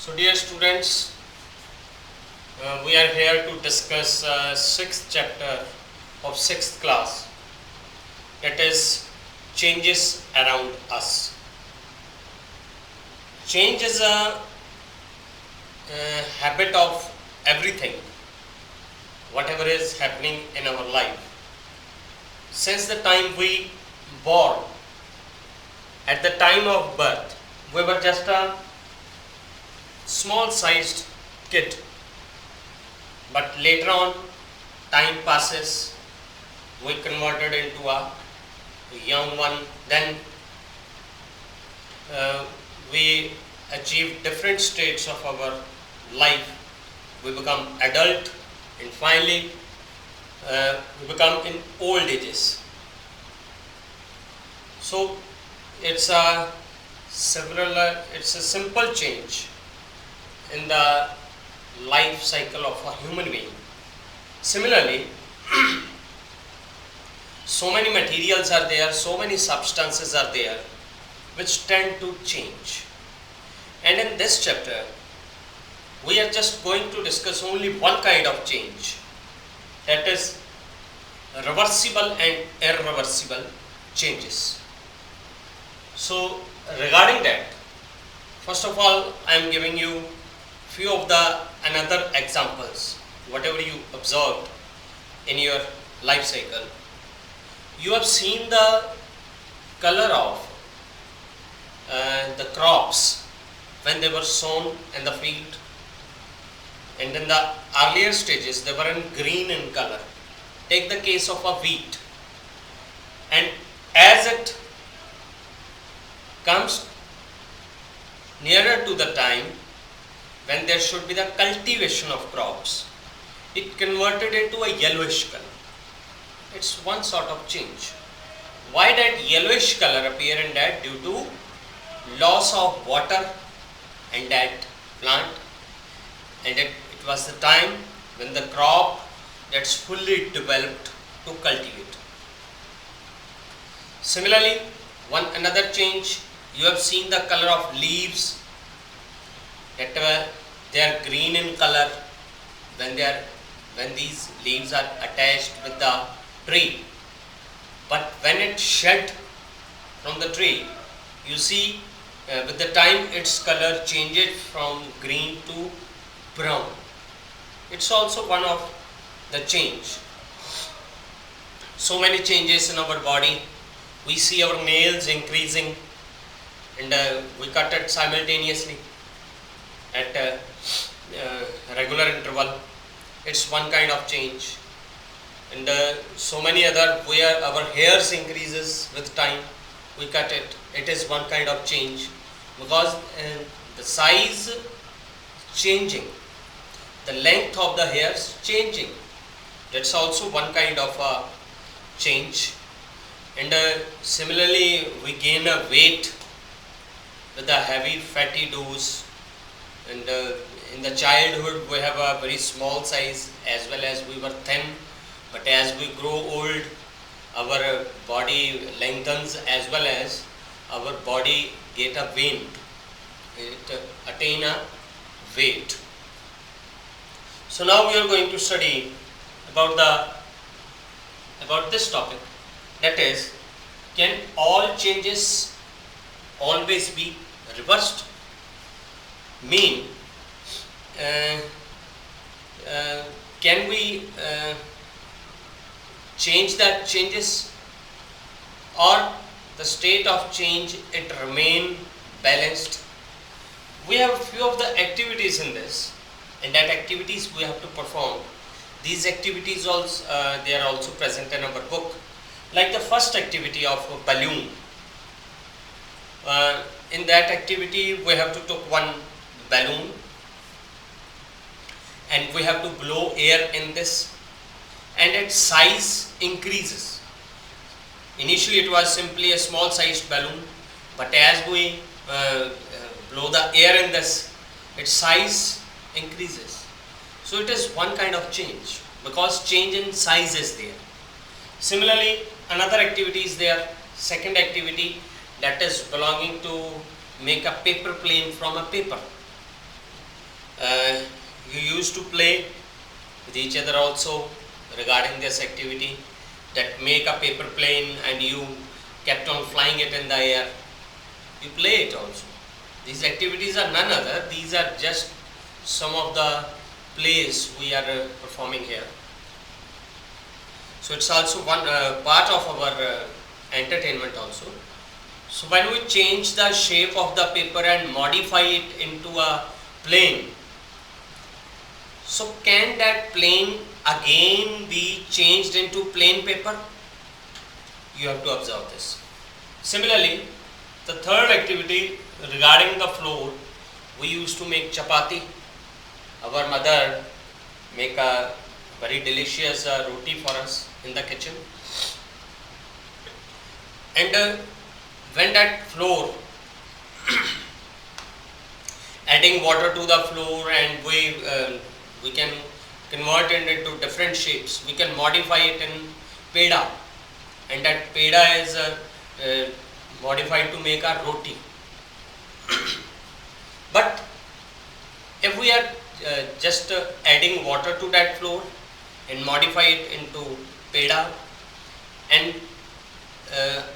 So dear students, we are here to discuss 6th chapter of 6th class, that is changes around us. Change is a habit of everything, whatever is happening in our life. Since the time we born, at the time of birth, we were just a small sized kid, but later on time passes, we converted into a young one, then we achieve different states of our life, we become adult, and finally we become in old ages. So it's a simple change in the life cycle of a human being. Similarly, so many materials are there, so many substances are there which tend to change. And in this chapter, we are just going to discuss only one kind of change, that is reversible and irreversible changes. So regarding that, first of all, I am giving you few of the another examples, whatever you observed in your life cycle. You have seen the color of the crops when they were sown in the field, and in the earlier stages they were in green in color. Take the case of a wheat, and as it comes nearer to the time when there should be the cultivation of crops, it converted into a yellowish color. It's one sort of change. Why that yellowish color appear in that? Due to loss of water in that plant, and it was the time when the crop that's fully developed to cultivate. Similarly, another change, you have seen the color of leaves, that they are green in color when these leaves are attached with the tree, but when it shed from the tree, you see with the time its color changes from green to brown. It's also one of the change. So many changes in our body. We see our nails increasing, and we cut it simultaneously at a regular interval. It's one kind of change. And so many other, where our hairs increases with time, we cut it. It is one kind of change, because the size changing, the length of the hairs changing. That's also one kind of change. And similarly, we gain a weight with a heavy fatty dose, and in the childhood we have a very small size, as well as we were thin, but as we grow old, our body lengthens, as well as our body get a vein, it attain a weight. So now we are going to study about this topic, that is, can all changes always be reversed? Mean, can we change that changes, or the state of change it remain balanced? We have a few of the activities in this, and that activities we have to perform. These activities also they are also present in our book, like the first activity of a balloon. In that activity we have to take one balloon, and we have to blow air in this, and its size increases. Initially it was simply a small sized balloon, but as we blow the air in this, its size increases. So it is one kind of change, because change in size is there. Similarly, another activity is there, second activity, that is belonging to make a paper plane from a paper. Uh, you used to play with each other also regarding this activity, that make a paper plane and you kept on flying it in the air. You play it also. These activities are none other, these are just some of the plays we are performing here. So it's also one part of our entertainment also. So when we change the shape of the paper and modify it into a plane, so can that plane again be changed into plain paper? You have to observe this. Similarly, the third activity regarding the floor, we used to make chapati. Our mother make a very delicious roti for us in the kitchen. And when that floor, adding water to the floor, and we can convert it into different shapes. We can modify it in peda, and that peda is modified to make a roti. But if we are just adding water to that floor and modify it into peda, and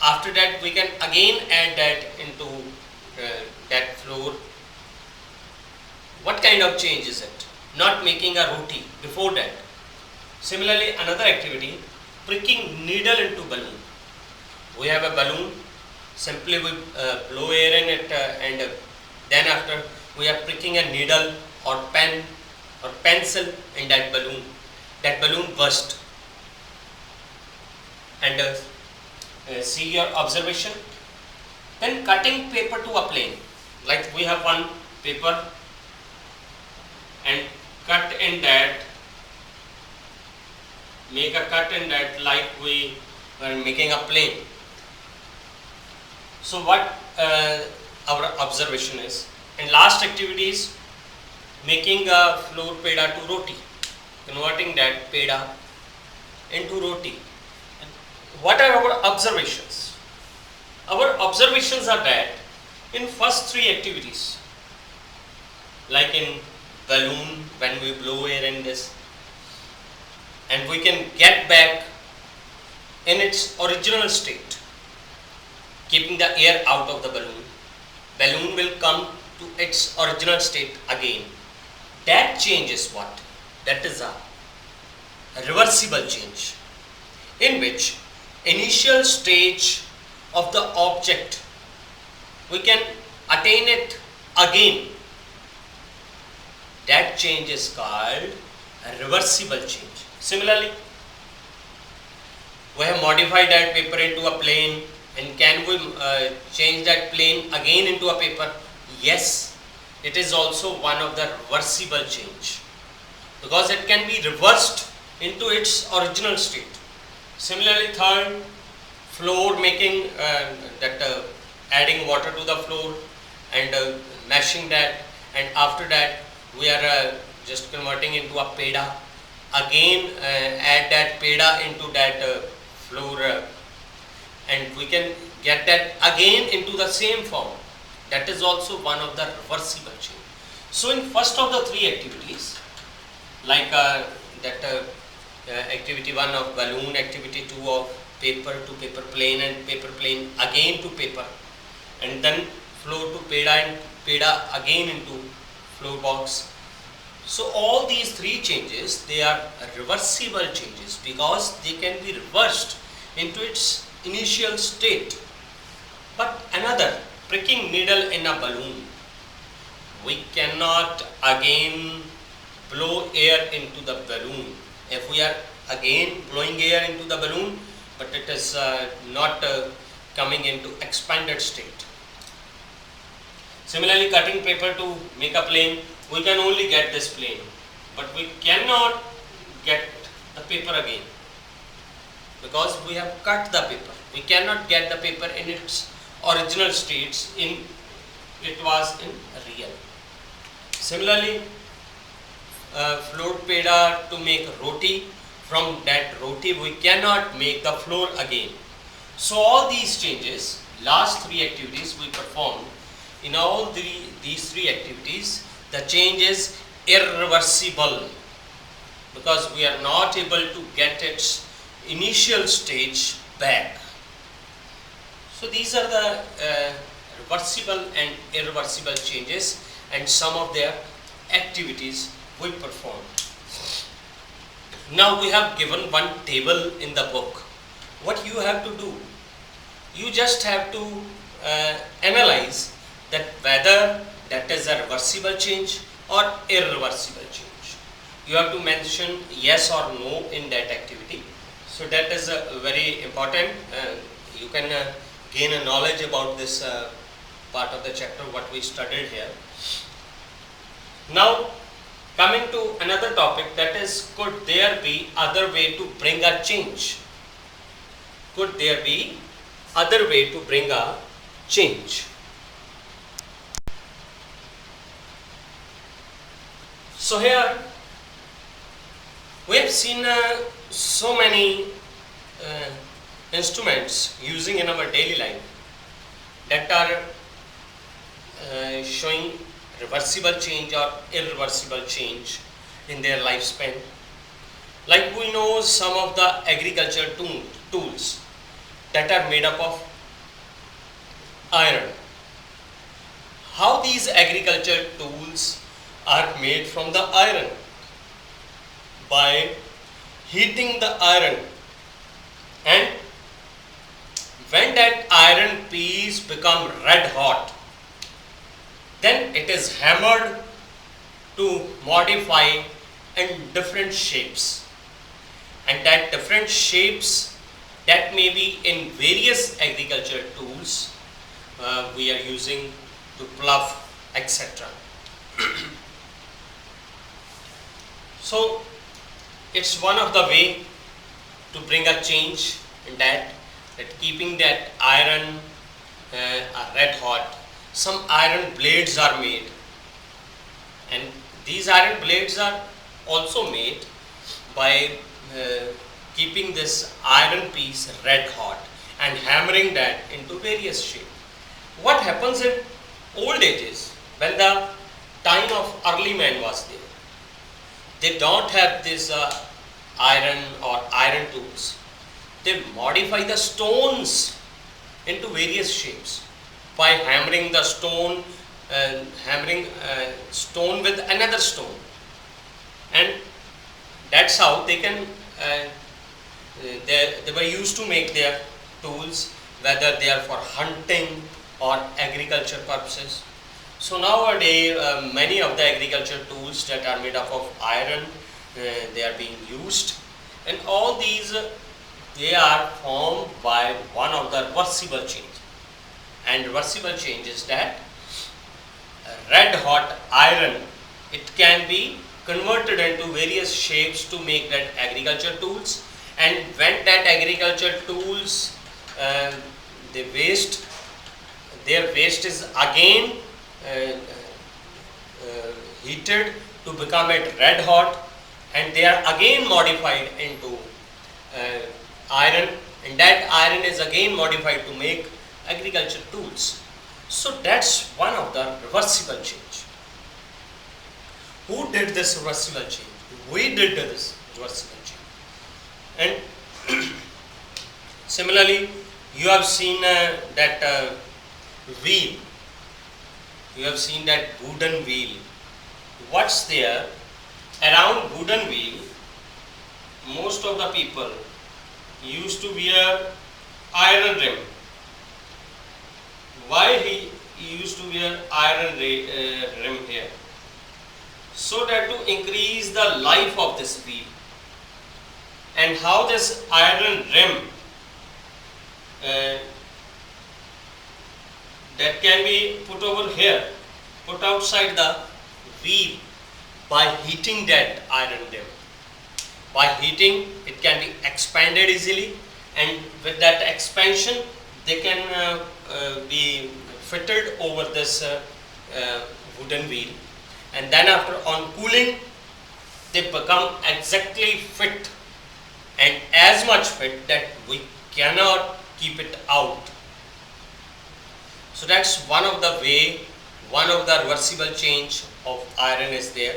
after that we can again add that into that floor, what kind of change is it? Not making a roti before that. Similarly, another activity, pricking needle into balloon. We have a balloon, simply we blow air in it and then after we are pricking a needle or pen or pencil in that balloon. That balloon burst. And see your observation. Then cutting paper to a plane. Like we have one paper and cut in that, make a cut in that like we were making a plane. So what our observation is. And last activity is making a floor peda to roti, converting that peda into roti. What are our observations? Our observations are that in first three activities, like in balloon, when we blow air in this, and we can get back in its original state, keeping the air out of the balloon. Balloon will come to its original state again. That change is what? That is a reversible change, in which initial stage of the object we can attain it again. That change is called a reversible change. Similarly, we have modified that paper into a plane, and can we change that plane again into a paper? Yes, it is also one of the reversible change, because it can be reversed into its original state. Similarly, third, floor making adding water to the floor and mashing that, and after that we are just converting into a peda. Again add that peda into that floor and we can get that again into the same form. That is also one of the reversible change. So in first of the three activities, like activity 1 of balloon, activity 2 of paper to paper plane, and paper plane again to paper, and then floor to peda and peda again into floor box. So all these three changes, they are reversible changes because they can be reversed into its initial state. But another, pricking needle in a balloon, we cannot again blow air into the balloon. If we are again blowing air into the balloon, but it is not coming into expanded state. Similarly, cutting paper to make a plane, we can only get this plane, but we cannot get the paper again because we have cut the paper. We cannot get the paper in its original states it was in real. Similarly, floor peda to make roti, from that roti we cannot make the floor again. So all these changes, last three activities we performed, in all these three activities, the changes irreversible, because we are not able to get its initial stage back. So these are the reversible and irreversible changes and some of their activities we perform. Now we have given one table in the book. What you have to do, you just have to analyze that whether that is a reversible change or irreversible change. You have to mention yes or no in that activity. So that is very important. You can gain a knowledge about this part of the chapter what we studied here. Now coming to another topic, that is, could there be other way to bring a change? Could there be other way to bring a change? So here we have seen so many instruments using in our daily life that are showing reversible change or irreversible change in their lifespan. Like we know some of the agriculture tools that are made up of iron. How these agriculture tools are made from the iron? By heating the iron, and when that iron piece become red hot, then it is hammered to modify in different shapes, and that different shapes that may be in various agriculture tools we are using to plough, etc. So it's one of the way to bring a change in that keeping that iron red hot. Some iron blades are made, and these iron blades are also made by keeping this iron piece red hot and hammering that into various shapes. What happens in old ages, when the time of early man was there, they don't have this iron or iron tools. They modify the stones into various shapes by hammering the stone, stone with another stone, and that's how they can they were used to make their tools, whether they are for hunting or agriculture purposes. So nowadays many of the agriculture tools that are made up of iron, they are being used, and all these they are formed by one of the reversible change. And reversible change is that red hot iron, it can be converted into various shapes to make that agriculture tools, and when that agriculture tools they waste, their waste is again heated to become it red hot, and they are again modified into iron, and that iron is again modified to make agriculture tools. So that's one of the reversible change. Who did this reversible change? We did this reversible change. And similarly, you have seen that wheel. You have seen that wooden wheel. What's there? Around wooden wheel, most of the people used to wear iron rim. Why he used to wear iron rim here? So that to increase the life of this wheel. And how this iron rim that can be put over here, put outside the wheel by heating that iron rim. By heating, it can be expanded easily, and with that expansion they can be fitted over this wooden wheel, and then after on cooling they become exactly fit, and as much fit that we cannot keep it out. So that's one of the way, one of the reversible change of iron is there.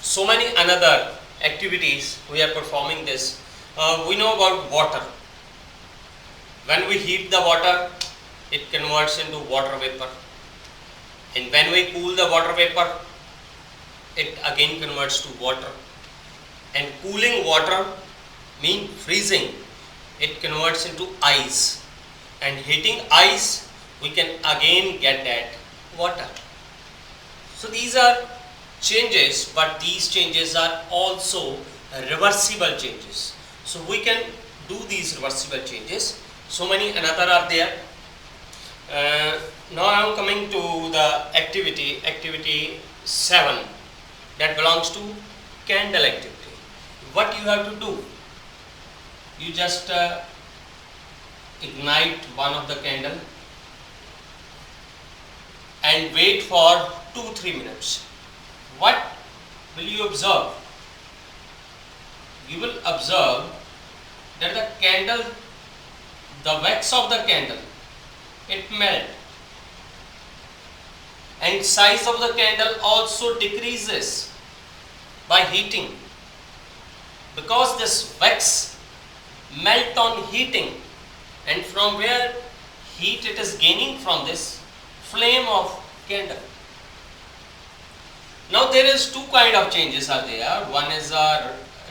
So many another activities we are performing this. We know about water. When we heat the water, it converts into water vapor, and when we cool the water vapor, it again converts to water. And cooling water means freezing, it converts into ice, and heating ice, we can again get that water. So these are changes, but these changes are also reversible changes. So we can do these reversible changes. So many another are there. Now I am coming to the activity 7, that belongs to candle activity. What you have to do? You just ignite one of the candle and wait for 2-3 minutes. What will you observe? You will observe that the candle, the wax of the candle, it melt, and size of the candle also decreases by heating, because this wax melt on heating, and from where heat it is gaining from this flame of candle. Now there is two kind of changes are there. One is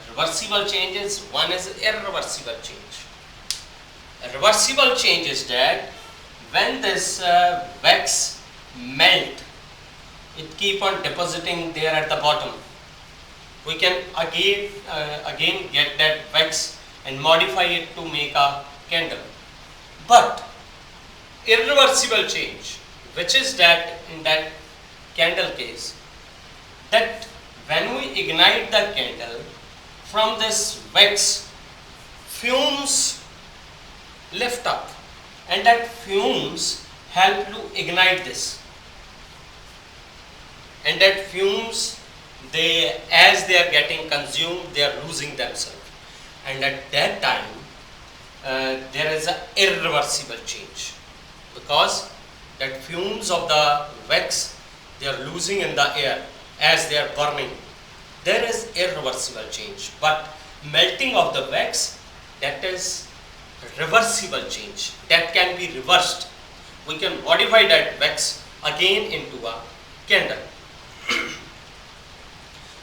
reversible changes, one is irreversible change. A reversible change is that when this wax melt, it keep on depositing there at the bottom. We can again get that wax and modify it to make a candle. But irreversible change, which is that in that candle case, that when we ignite the candle, from this wax fumes lift up, and that fumes help to ignite this, and that fumes, they as they are getting consumed, they are losing themselves, and at that time there is an irreversible change, because that fumes of the wax, they are losing in the air as they are burning. There is irreversible change. But melting of the wax, that is reversible change, that can be reversed. We can modify that wax again into a candle.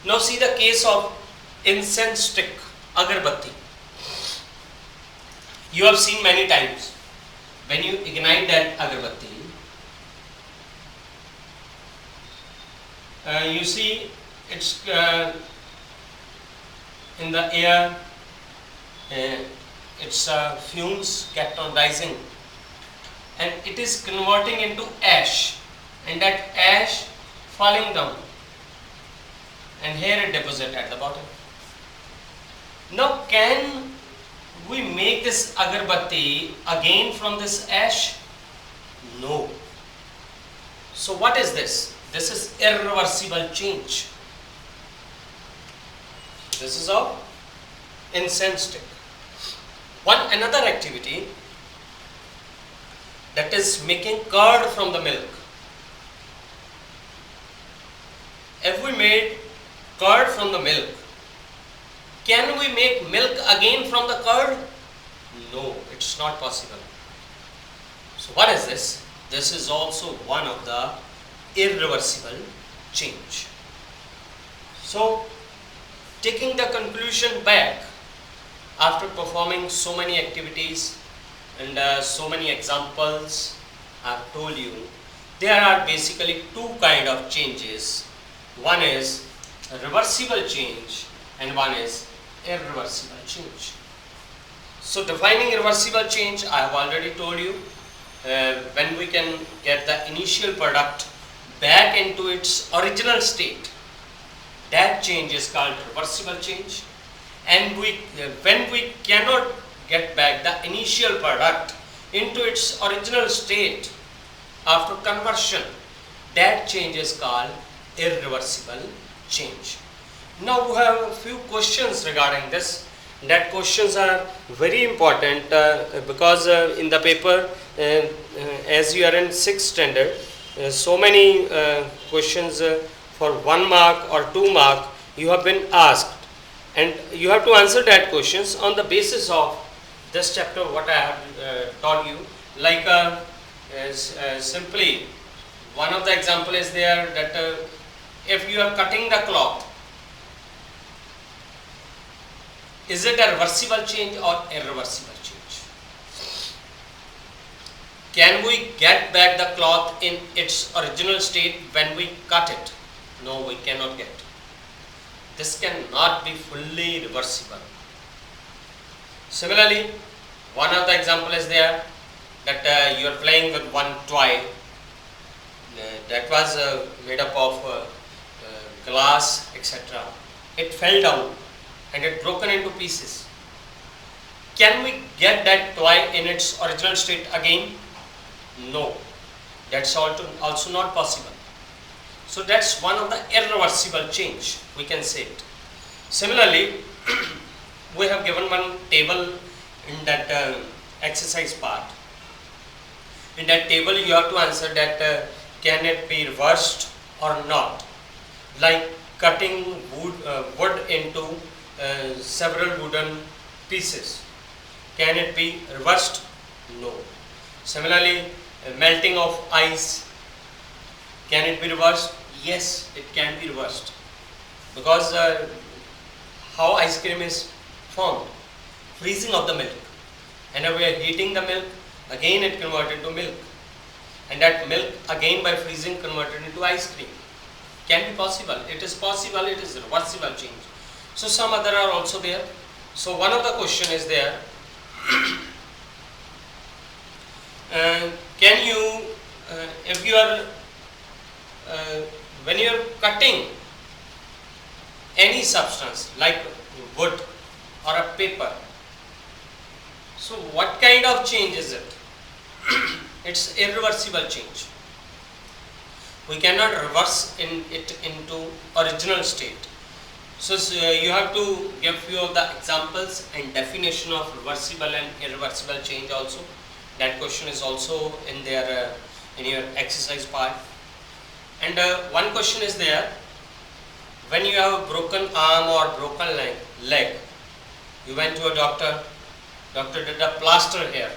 Now see the case of incense stick, agarbatti. You have seen many times when you ignite that agarbatti, you see it's in the air, its fumes kept on rising, and it is converting into ash, and that ash falling down, and here it deposit at the bottom. Now can we make this agarbatti again from this ash? No. So what is this? This is irreversible change. This is our incense stick. One another activity, that is making curd from the milk. If we made curd from the milk, can we make milk again from the curd? No, it's not possible. So what is this? This is also one of the irreversible change. So taking the conclusion back, after performing so many activities and so many examples I have told you, there are basically two kind of changes. One is a reversible change and one is irreversible change. So defining reversible change, I have already told you, when we can get the initial product back into its original state, that change is called reversible change. And when we cannot get back the initial product into its original state after conversion, that change is called irreversible change. Now we have a few questions regarding this. That questions are very important because in the paper, as you are in 6th standard, so many questions for 1 mark or 2 mark, you have been asked, and you have to answer that questions on the basis of this chapter what I have taught you. Like simply one of the example is there that if you are cutting the cloth, is it a reversible change or irreversible change? Can we get back the cloth in its original state when we cut it? No, we cannot get. This cannot be fully reversible. Similarly, one of the example is there that you are playing with one toy that was made up of glass, etc. It fell down and it broken into pieces. Can we get that toy in its original state again? No, that's also not possible. So that's one of the irreversible change, we can say it. Similarly, we have given one table in that exercise part. In that table you have to answer that can it be reversed or not, like cutting wood into several wooden pieces. Can it be reversed? No. Similarly, melting of ice, can it be reversed? Yes, it can be reversed, because how ice cream is formed, freezing of the milk, and we are heating the milk, again it converted to milk, and that milk again by freezing converted into ice cream. Can be possible, it is possible, it is reversible change. So some other are also there. So one of the question is there, can you if you are when you are cutting any substance like wood or a paper, so what kind of change is it? It's irreversible change. We cannot reverse it into original state. So you have to give few of the examples and definition of reversible and irreversible change also. That question is also in there in your exercise part. And one question is there, when you have a broken arm or broken leg, you went to a doctor did a plaster here,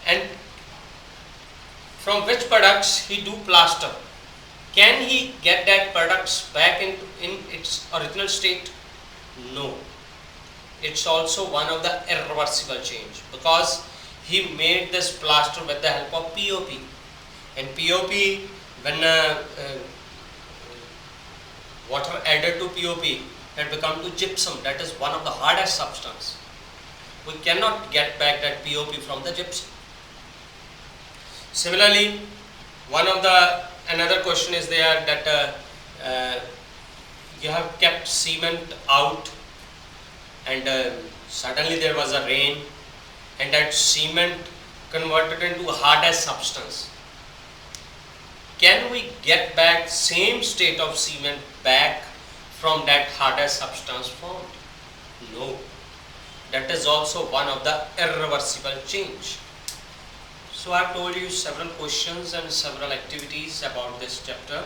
and from which products he do plaster, can he get that products back in its original state? No. It's also one of the irreversible change, because he made this plaster with the help of POP, and POP, when water added to POP, it become to gypsum, that is one of the hardest substance. We cannot get back that POP from the gypsum. Similarly, another question is there that you have kept cement out, and suddenly there was a rain, and that cement converted into hardest substance. Can we get back same state of cement back from that hardest substance formed? No. That is also one of the irreversible change. So I have told you several questions and several activities about this chapter,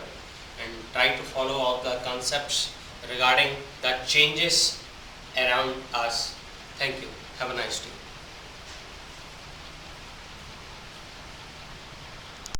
and try to follow all the concepts regarding the changes around us. Thank you. Have a nice day.